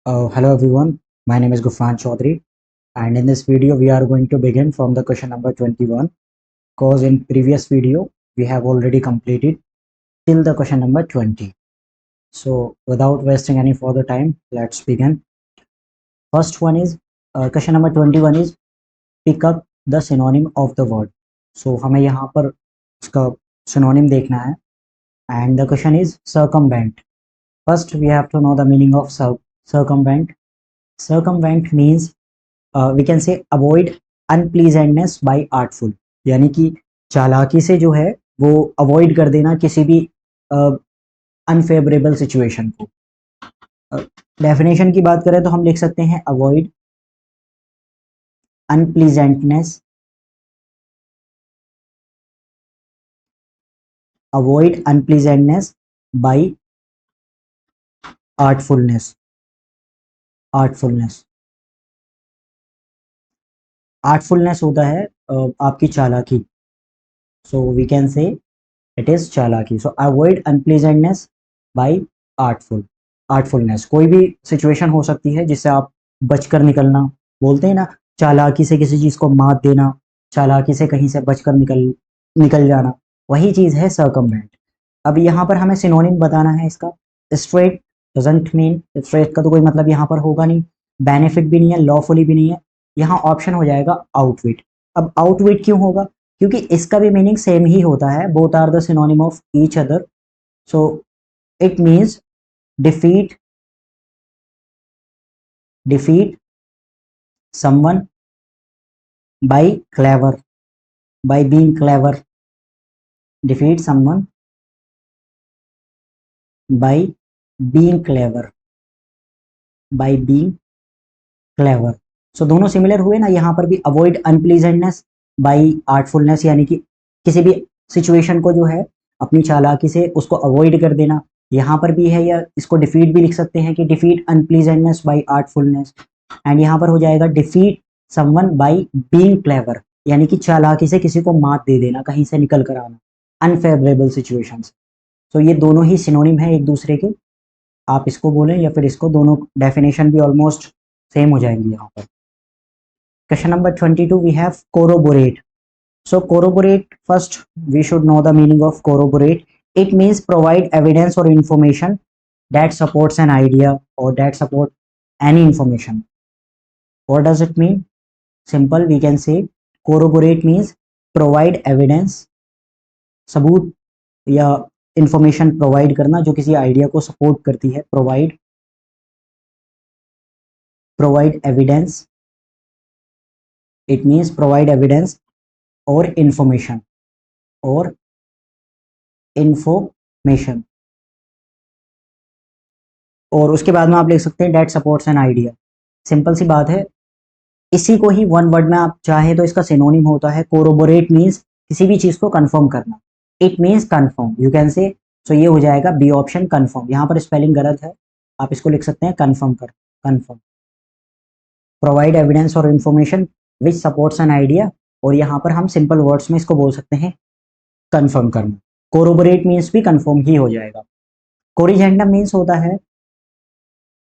Hello everyone, my name is Gufran Chaudhary, and in this video we are going to begin from the question number 21, because in previous video we have already completed till the question number 20. So without wasting any further time, let's begin. First one is question number 21 is pick up the synonym of the word. So हमें यहाँ पर उसका synonym देखना है, and the question is circumvent. First we have to know the meaning of circumvent. Circumvent means we can say avoid unpleasantness by artful, यानी कि चालाकी से जो है वो अवॉइड कर देना किसी भी अनफेवरेबल सिचुएशन को। डेफिनेशन की बात करें तो हम लिख सकते हैं avoid unpleasantness, avoid unpleasantness by artfulness. Artfulness होता है आपकी चालाकी, so we can say it is चालाकी। So avoid unpleasantness by artfulness. कोई भी सिचुएशन हो सकती है जिससे आप बचकर निकलना, बोलते हैं ना चालाकी से किसी चीज को मात देना, चालाकी से कहीं से बचकर निकल जाना, वही चीज है सर्कमवेंट। अब यहाँ पर हमें सिनोनिम बताना है इसका। स्ट्रेट डजंट मीन, स्ट्रेट का तो कोई मतलब यहाँ पर होगा नहीं, बेनिफिट भी नहीं है, लॉफुली भी नहीं है। यहाँ ऑप्शन हो जाएगा आउटविट। अब आउटविट क्यों होगा? क्योंकि इसका भी मीनिंग सेम ही होता है, both are the synonym of each other. So it means defeat someone by being clever, defeat someone by being clever, सो दोनों सिमिलर हुए ना। यहाँ पर भी अवॉइड अनप्लीजेंटनेस बाय आर्टफुलनेस, यानी कि किसी भी सिचुएशन को जो है अपनी चालाकी से उसको अवॉइड कर देना। यहाँ पर भी है, या इसको डिफीट भी लिख सकते हैं कि डिफीट अनप्लीजेंटनेस बाय आर्टफुलनेस। एंड यहाँ पर हो जाएगा defeat someone by being clever, यानी कि चालाकी से किसी को मात दे देना, कहीं से निकल कर आना अनफेवरेबल सिचुएशंस। सो ये दोनों ही सिनोनिम है एक दूसरे के, आप इसको बोलें या फिर इसको, दोनों डेफिनेशन भी ऑलमोस्ट सेम हो जाएंगी यहाँ पर। Question number 22 we have corroborate. So corroborate, first we should know the meaning of corroborate. It means provide evidence or information that supports an idea or that support any information. What does it mean? Simple, we can say corroborate means provide evidence, सबूत या information provide करना जो किसी idea को support करती है। provide evidence, it means provide evidence और information और उसके बाद में आप लिख सकते हैं that supports an idea. Simple सी बात है, इसी को ही वन वर्ड में आप चाहे तो इसका सिनोनिम होता है कोरोबोरेट मींस किसी भी चीज को कंफर्म करना। It means confirm, you can say. So ये हो जाएगा बी ऑप्शन कंफर्म। यहाँ पर स्पेलिंग गलत है, आप इसको लिख सकते हैं कंफर्म। प्रोवाइड एविडेंस और information which supports an idea, और यहाँ पर हम सिंपल वर्ड्स में इसको बोल सकते हैं कंफर्म करना। कोरोबोरेट मीन्स भी कंफर्म ही हो जाएगा। कोरिजेंडम मीन्स होता है,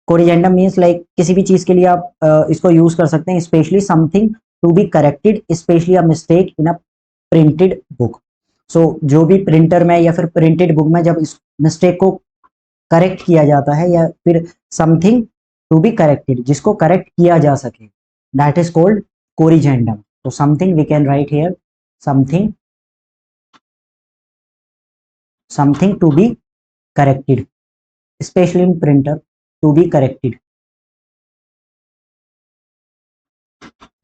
कोरिजेंडम मीन्स लाइक किसी भी चीज के लिए आप इसको यूज कर सकते हैं, specially something to be corrected, specially a mistake in a printed book. So जो भी प्रिंटर में या फिर प्रिंटेड बुक में जब इस मिस्टेक को करेक्ट किया जाता है, या फिर समथिंग टू बी करेक्टेड जिसको करेक्ट किया जा सके, that is called corrigendum. So something we can write here, something to be corrected, especially in printer, to be corrected,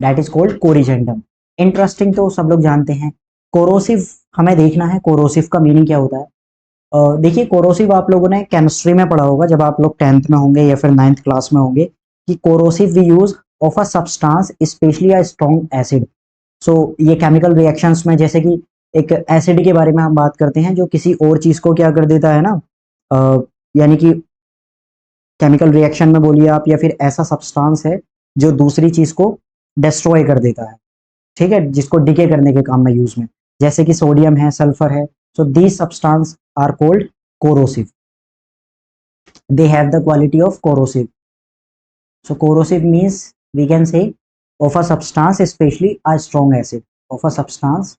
that is called corrigendum. Interesting तो सब लोग जानते हैं। कोरोसिव हमें देखना है, कोरोसिव का मीनिंग क्या होता है। देखिए कोरोसिव आप लोगों ने केमिस्ट्री में पढ़ा होगा जब आप लोग 10th में होंगे या फिर 9th क्लास में होंगे, कि corrosive we use of a substance specially a strong acid. So ये केमिकल रिएक्शंस में, जैसे कि एक एसिड के बारे में हम बात करते हैं जो किसी और चीज को क्या कर देता है ना, यानी कि केमिकल रिएक्शन में बोलिए आप, या फिर ऐसा सब्सटेंस है जो दूसरी चीज को डिस्ट्रॉय कर देता है, ठीक है, जिसको डिके करने के काम में यूज में, जैसे कि सोडियम है, सल्फर है। So these substance are called corrosive, they have the quality of corrosive. So corrosive means we can say of a substance, especially a strong acid. Of a substance,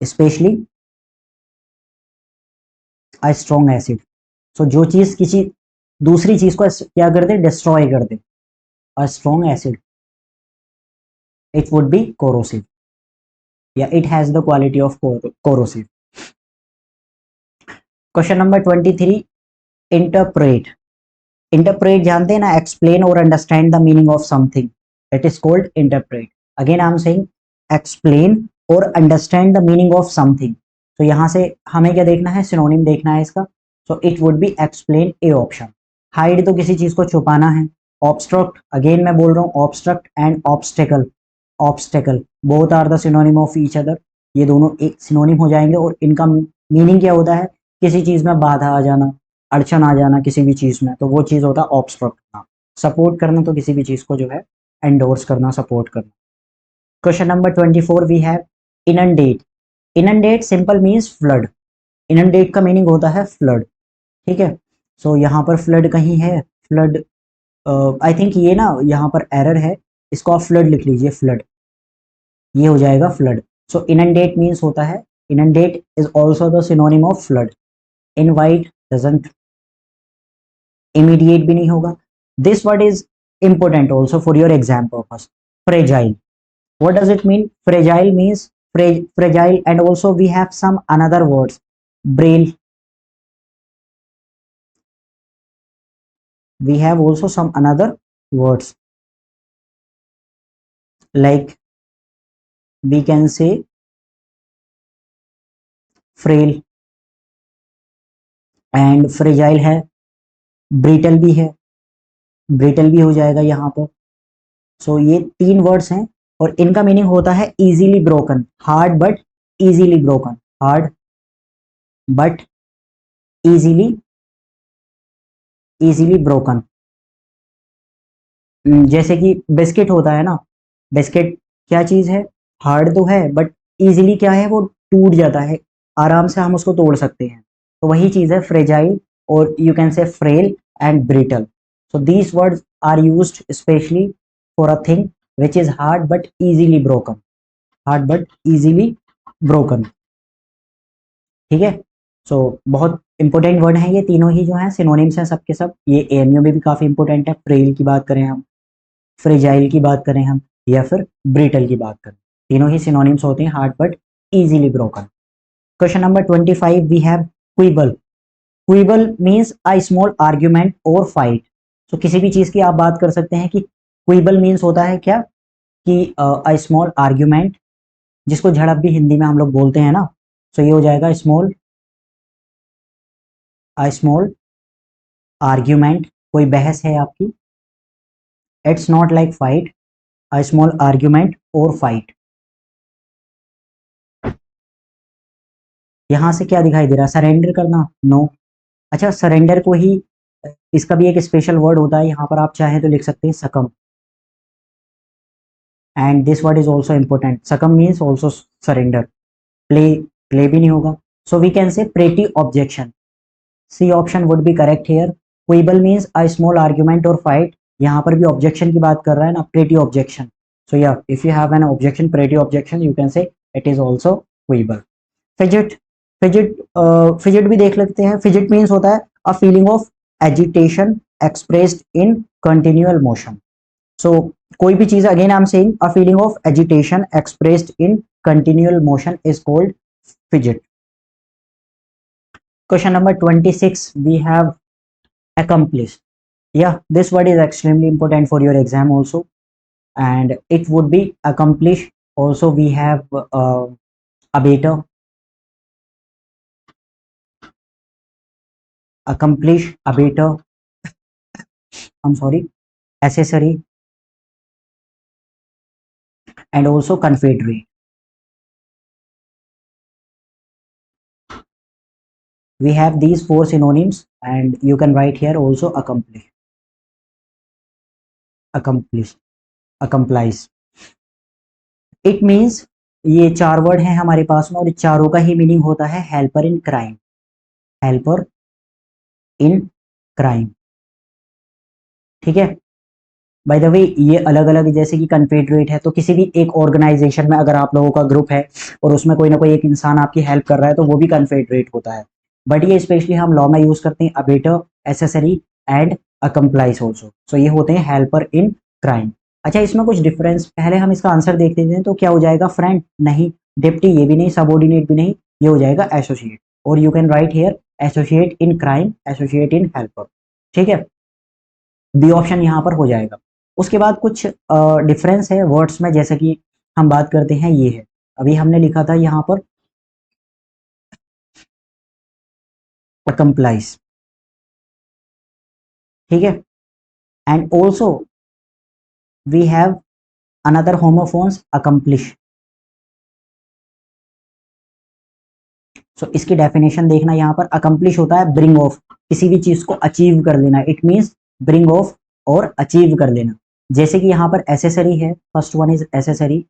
especially a strong acid. So जो चीज किसी दूसरी चीज को क्या कर दे, destroy कर दे, a strong acid, it would be corrosive. Yeah, it has the quality of corrosive. Question number 23. Interpret. Interpret जानते हैं ना, explain or understand the meaning of something. It is called interpret. Again I am saying explain or understand the meaning of something. तो यहाँ से हमें क्या देखना है, सिनोनिम देखना है इसका. So it would be explain a option. Hide तो किसी चीज को छुपाना है. Obstruct, again मैं बोल रहा हूँ obstruct and obstacle. Obstacle both are the synonym of each other. ये दोनों एक सिनोनिम हो जाएंगे और इनका मीनिंग क्या होता है, किसी चीज में बाधा आ जाना, अड़चन आ जाना किसी भी चीज में, तो वो चीज होता है ऑब्स्ट्रक्ट करना. सपोर्ट करना तो किसी भी चीज को जो है एंडोर्स करना, सपोर्ट करना. Question number 24 we have inundate. Inundate simple means flood. Inundate का मीनिंग होता है फ्लड. ठीक है. सो यहाँ पर फ्लड कहीं है, फ्लड आई थिंक ये ना यहाँ पर एरर है, इसको आप फ्लड लिख लीजिए, फ्लड, ये हो जाएगा फ्लड. सो इनंडेट मींस होता है, inundate is also the synonym of flood. Invite doesn't, immediate भी नहीं होगा. This word is important also for your exam purpose. Fragile. What does it mean? Fragile means fragile, and also we have some another words. Braille. We have also some another words like we can say frail and fragile है, brittle भी है, brittle भी हो जाएगा यहाँ पर. सो ये तीन वर्ड्स हैं और इनका मीनिंग होता है easily broken, hard but easily broken, hard but easily broken. जैसे कि बिस्किट होता है ना, बिस्किट क्या चीज है, हार्ड तो है बट इजीली क्या है, वो टूट जाता है, आराम से हम उसको तोड़ सकते हैं. तो वही चीज है फ्रेजाइल, और you can say frail and brittle. So these words are used specially for a thing which is hard but easily broken, hard but easily broken. ठीक है. सो बहुत इंपॉर्टेंट वर्ड हैं ये तीनों ही, जो हैं सिनोनिम्स हैं सबके सब. ये एएमयू में भी काफी इंपॉर्टेंट है. फ्रेल की बात करें हम, फ्रेजाइल की बात करें हम, या फिर ब्रिटल की बात करें, तीनों ही सिनोनिम्स होते हैं hard but easily broken. Question number 25 we have quibble. Quibble means a small argument और फाइट. सो किसी भी चीज की आप बात कर सकते हैं कि क्विबल मीन्स होता है क्या, कि अ स्मॉल आर्ग्यूमेंट, जिसको झड़प भी हिंदी में हम लोग बोलते हैं ना. सो ये हो जाएगा स्मॉल आर्ग्यूमेंट, कोई बहस है आपकी. It's not like fight, a small argument और फाइट. यहां से क्या दिखाई दे रहा है, सरेंडर करना, नो. अच्छा, सरेंडर को ही इसका भी एक स्पेशल वर्ड होता है, यहाँ पर आप चाहें तो लिख सकते हैं succumb. And this word is also important, succumb means also surrender. Play भी नहीं होगा. So we can say petty objection. C option would be correct here. Quibble means a small argument और फाइट. यहाँ पर भी ऑब्जेक्शन की बात कर रहा है ना, प्रेटी ऑब्जेक्शन. सो या if you have an objection, petty objection, you can say it is also quibble. Fidget. Fidget भी देख लेते हैं. फिजिट मीन्स होता है a feeling of agitation expressed in continual motion. So कोई भी चीज, again I am saying a feeling of agitation expressed in continual motion is called fidget. Question number 26 we have accomplish. Yeah, this word is extremely important for your exam also, and it would be accomplish. Also we have abater, accomplish, abater, I'm sorry, accessory, and also confederate. We have these four synonyms, and you can write here also accomplish, accomplice. It means, ये चार word हैं हमारे पास में और चारों का ही meaning होता है helper in crime. Helper in crime. ठीक है, बाय द वे ये अलग अलग, जैसे कि कन्फेडरेट है, तो किसी भी एक ऑर्गेनाइजेशन में अगर आप लोगों का ग्रुप है और उसमें कोई ना कोई एक इंसान आपकी हेल्प कर रहा है तो वो भी कन्फेडरेट होता है। बट ये स्पेशली हम लॉ में यूज करते हैं अबेटर, एसेसरी एंड अकम्प्लाइज ऑल्सो। सो ये होते हैं हेल्पर इन क्राइम। अच्छा, इसमें कुछ डिफरेंस, पहले हम इसका आंसर देख लेते हैं। तो क्या हो जाएगा, फ्रेंड नहीं, डिप्टी ये भी नहीं, सबॉर्डिनेट भी नहीं, ये हो जाएगा एसोसिएट। और you can write here associate in crime, associate in helper. ठीक है, बी ऑप्शन यहाँ पर हो जाएगा। उसके बाद कुछ डिफरेंस है वर्ड्स में, जैसे कि हम बात करते हैं, ये है अभी हमने लिखा था यहाँ पर अकम्प्लाइज। ठीक है, and also we have another homophones accomplish. So इसकी डेफिनेशन देखना, यहाँ पर अकम्प्लिश होता है ब्रिंग ऑफ, किसी भी चीज को अचीव कर लेना, इट मीन्स ब्रिंग ऑफ और अचीव कर लेना। जैसे कि यहाँ पर एसेसरी है, फर्स्ट वन इज एसेसरी।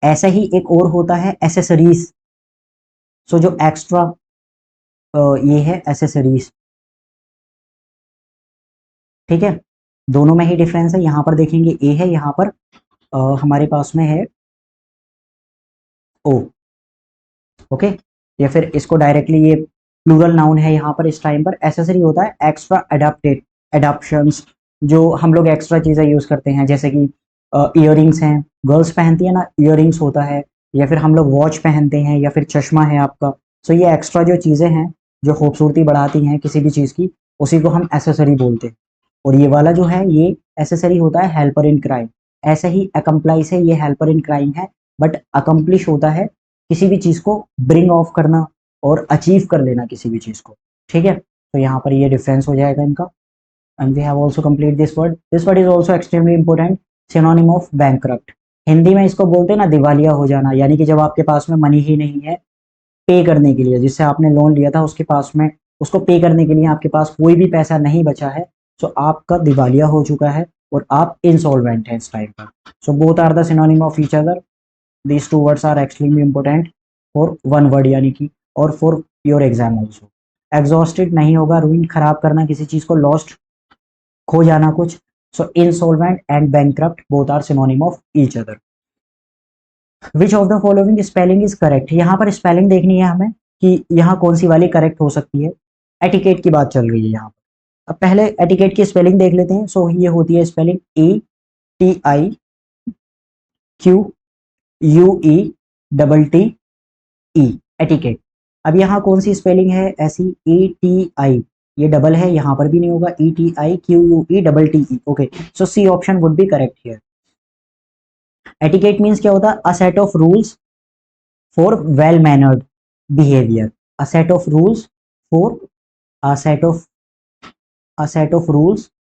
ऐसा ही एक और होता है एसेसरीज। सो जो एक्स्ट्रा ये है एसेसरीज। ठीक है, दोनों में ही डिफरेंस है। यहाँ पर देखेंगे ए है, यहाँ पर हमारे पास में है ओ। ओके, या फिर इसको डायरेक्टली ये प्लूरल नाउन है यहाँ पर। इस टाइम पर एसेसरी होता है एक्स्ट्रा अडेप्टेड एडाप्शंस, जो हम लोग एक्स्ट्रा चीज़ें यूज़ करते हैं, जैसे कि इयररिंग्स हैं, गर्ल्स पहनती है ना, इयररिंग्स होता है, या फिर हम लोग वॉच पहनते हैं, या फिर चश्मा है आपका। सो ये एक्स्ट्रा जो चीज़ें हैं जो खूबसूरती बढ़ाती हैं किसी भी चीज़ की, उसी को हम एसेसरी बोलते हैं। और ये वाला जो है ये एसेसरी होता है हेल्पर इन क्राइम। ऐसे ही अकम्प्लाइज है, ये हेल्पर इन क्राइम है, बट अकम्प्लिश होता है किसी भी चीज़ को ब्रिंग ऑफ करना और अचीव कर लेना किसी भी चीज़ को। ठीक है, तो यहाँ पर ये डिफरेंस हो जाएगा इनका। And we have also complete this word. This word is also extremely important, synonym of bankrupt. Hindi में इसको बोलते हैं ना दिवालिया हो जाना, यानी कि जब आपके पास में मनी ही नहीं है पे करने के लिए, जिससे आपने लोन लिया था उसके पास में, उसको पे करने के लिए आपके पास कोई भी पैसा नहीं बचा है, तो आपका दिवालिया हो चुका है और आप इंसॉल्वेंट हैं इस टाइम पर। So both are the synonym of each other. These two words are extremely important for one word, यानी कि और for your exam also. Exhausted नहीं होगा, रूइन खराब करना किसी चीज को, लॉस्ट खो जाना कुछ। So insolvent and bankrupt both are synonym of each other. Which of the following spelling is correct, यहाँ पर स्पेलिंग देखनी है हमें कि यहाँ कौन सी वाली करेक्ट हो सकती है। एटिकेट की बात चल रही है यहाँ पर। अब पहले एटिकेट की स्पेलिंग देख लेते हैं। सो ये होती है स्पेलिंग ETIQUE एटिकेट। अब यहाँ कौन सी स्पेलिंग है ऐसी, ETI, ये डबल है, यहाँ पर भी नहीं होगा, ETIQUE okay, so C option would be correct here. Etiquette means क्या होता है, a set of rules for well mannered behaviour. A set of rules for a set of a set of rules,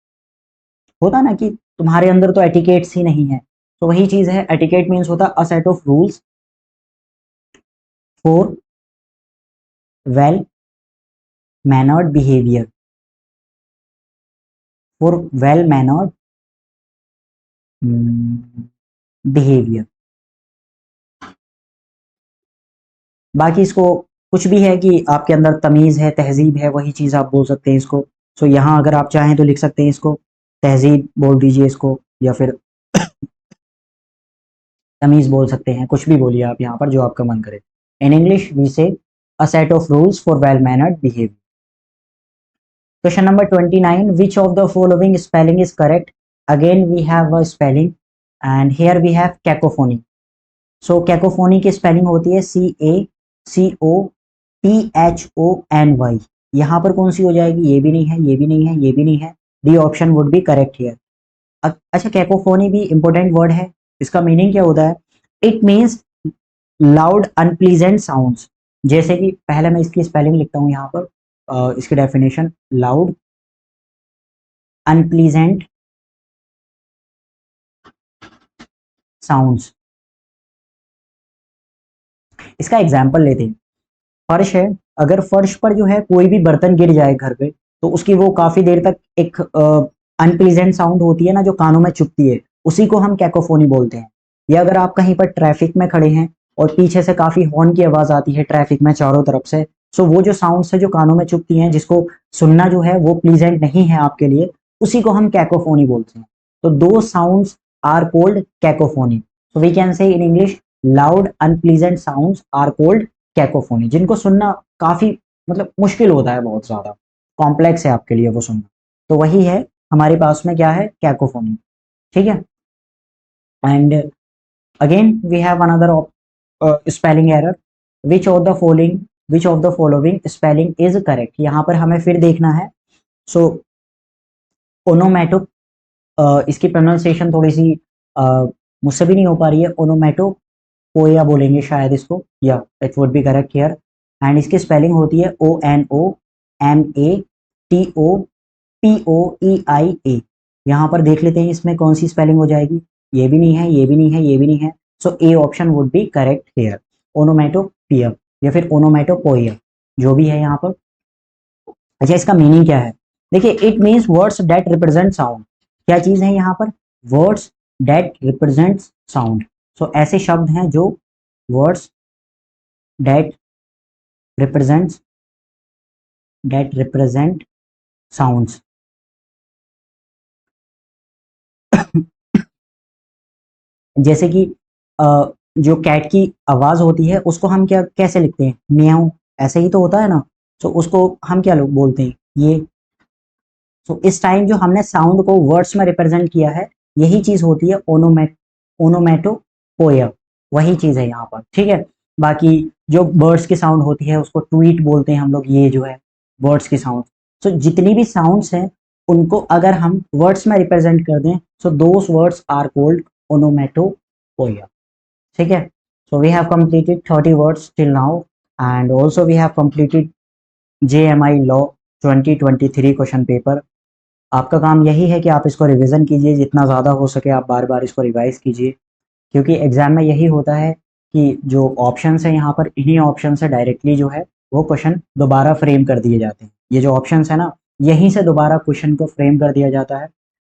होता ना कि तुम्हारे अंदर तो etiquettes ही नहीं है, तो वही चीज है। एटिकेट मीन्स होता है a set of rules for well mannered behaviour, for well mannered behaviour. बाकी इसको कुछ भी है कि आपके अंदर तमीज है, तहजीब है, वही चीज आप बोल सकते हैं इसको। सो यहाँ अगर आप चाहें तो लिख सकते हैं इसको तहजीब बोल दीजिए इसको, या फिर तमीज बोल सकते हैं, कुछ भी बोलिए आप यहाँ पर जो आपका मन करे। इन English we say a set of rules for well mannered behaviour. Question number 29, which of the following spelling is correct. Again we have a spelling and here we have cacophony. So cacophony की spelling होती है CACOPHONY। यहाँ पर कौन सी हो जाएगी, ये भी नहीं है, ये भी नहीं है, ये भी नहीं है। D option would be correct here. अच्छा, कैकोफोनी भी इंपॉर्टेंट वर्ड है। इसका मीनिंग क्या होता है, it means loud unpleasant sounds. जैसे कि पहले मैं इसकी स्पेलिंग लिखता हूँ यहाँ पर, इसकी डेफिनेशन, लाउड अनप्लीजेंट साउंड्स। इसका एग्जाम्पल लेते हैं, फर्श है, अगर फर्श पर जो है कोई भी बर्तन गिर जाए घर पे, तो उसकी वो काफी देर तक एक अनप्लीजेंट साउंड होती है ना, जो कानों में चुभती है, उसी को हम कैकोफोनी बोलते हैं। या अगर आप कहीं पर ट्रैफिक में खड़े हैं और पीछे से काफी हॉर्न की आवाज आती है ट्रैफिक में चारों तरफ से, सो वो जो साउंड्स है जो कानों में चुभती हैं, जिसको सुनना जो है वो प्लीजेंट नहीं है आपके लिए, उसी को हम कैकोफोनी बोलते हैं। तो दो sounds are called cacophony. So we can say in English loud unpleasant sounds are called cacophony, जिनको सुनना काफी मतलब मुश्किल होता है, बहुत ज्यादा कॉम्प्लेक्स है आपके लिए वो सुनना। तो वही है हमारे पास में क्या है, कैकोफोनी। ठीक है। And again we have another spelling error, which of the following spelling is correct. यहाँ पर हमें फिर देखना है। सो ओनोमेटो, इसकी प्रोनाउंसिएशन थोड़ी सी मुझसे भी नहीं हो पा रही है, ओनोमेटो पोया बोलेंगे शायद इसको, या it would be correct here. And इसकी स्पेलिंग होती है ONOMATOPOEIA। यहाँ पर देख लेते हैं इसमें कौन सी स्पेलिंग हो जाएगी। ये भी नहीं है, ये भी नहीं है, ये भी नहीं है। So A option would be correct here, onomatopoeia या फिर ओनोमेटोपोइया, जो भी है यहाँ पर। अच्छा, इसका मीनिंग क्या है? देखिए, it means words that represent sound. क्या चीज है यहाँ पर? Words that represent sound. So ऐसे शब्द हैं जो वर्ड्स डेट रिप्रेजेंट साउंड्स। जैसे कि जो कैट की आवाज होती है उसको हम क्या कैसे लिखते हैं? म्याऊं, ऐसे ही तो होता है ना। तो उसको हम क्या लोग बोलते हैं? ये। तो इस टाइम जो हमने साउंड को वर्ड्स में रिप्रेजेंट किया है, यही चीज होती है ओनोमेटोपोया, वही चीज है यहाँ पर। ठीक है। बाकी जो बर्ड्स की साउंड होती है उसको ट्वीट बोलते हैं हम लोग, ये जो है बर्ड्स की साउंड। सो जितनी भी साउंड्स हैं उनको अगर हम वर्ड्स में रिप्रेजेंट कर दें, so those words are called onomatopoeia. ठीक है। So we have completed 30 words till now, and also we have completed JMI law 2023 question paper. आपका काम यही है कि आप इसको रिवीजन कीजिए, जितना ज़्यादा हो सके आप बार बार इसको रिवाइज कीजिए, क्योंकि एग्जाम में यही होता है कि जो ऑप्शंस हैं यहाँ पर, इन्हीं ऑप्शन से डायरेक्टली जो है वो क्वेश्चन दोबारा फ्रेम कर दिए जाते हैं। ये जो ऑप्शंस है ना, यहीं से दोबारा क्वेश्चन को फ्रेम कर दिया जाता है।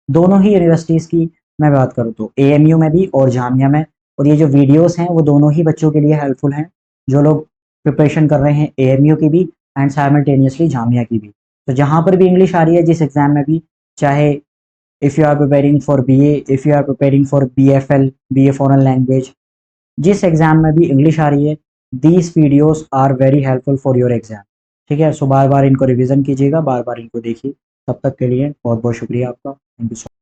दोनों ही यूनिवर्सिटीज़ की मैं बात करूँ तो AMU में भी और जामिया में। और ये जो वीडियोस हैं वो दोनों ही बच्चों के लिए हेल्पफुल हैं, जो लोग प्रिपरेशन कर रहे हैं AMU की भी एंड साइमल्टेनियसली जामिया की भी। तो जहाँ पर भी इंग्लिश आ रही है जिस एग्जाम में भी, चाहे if you are preparing for BA, if you are preparing for BFL, BA foreign language, जिस एग्जाम में भी इंग्लिश आ रही है, these videos are very helpful for your exam. ठीक है। सो बार बार इनको रिवीजन कीजिएगा, बार बार इनको देखिए। तब तक के लिए बहुत बहुत शुक्रिया आपका। Thank you so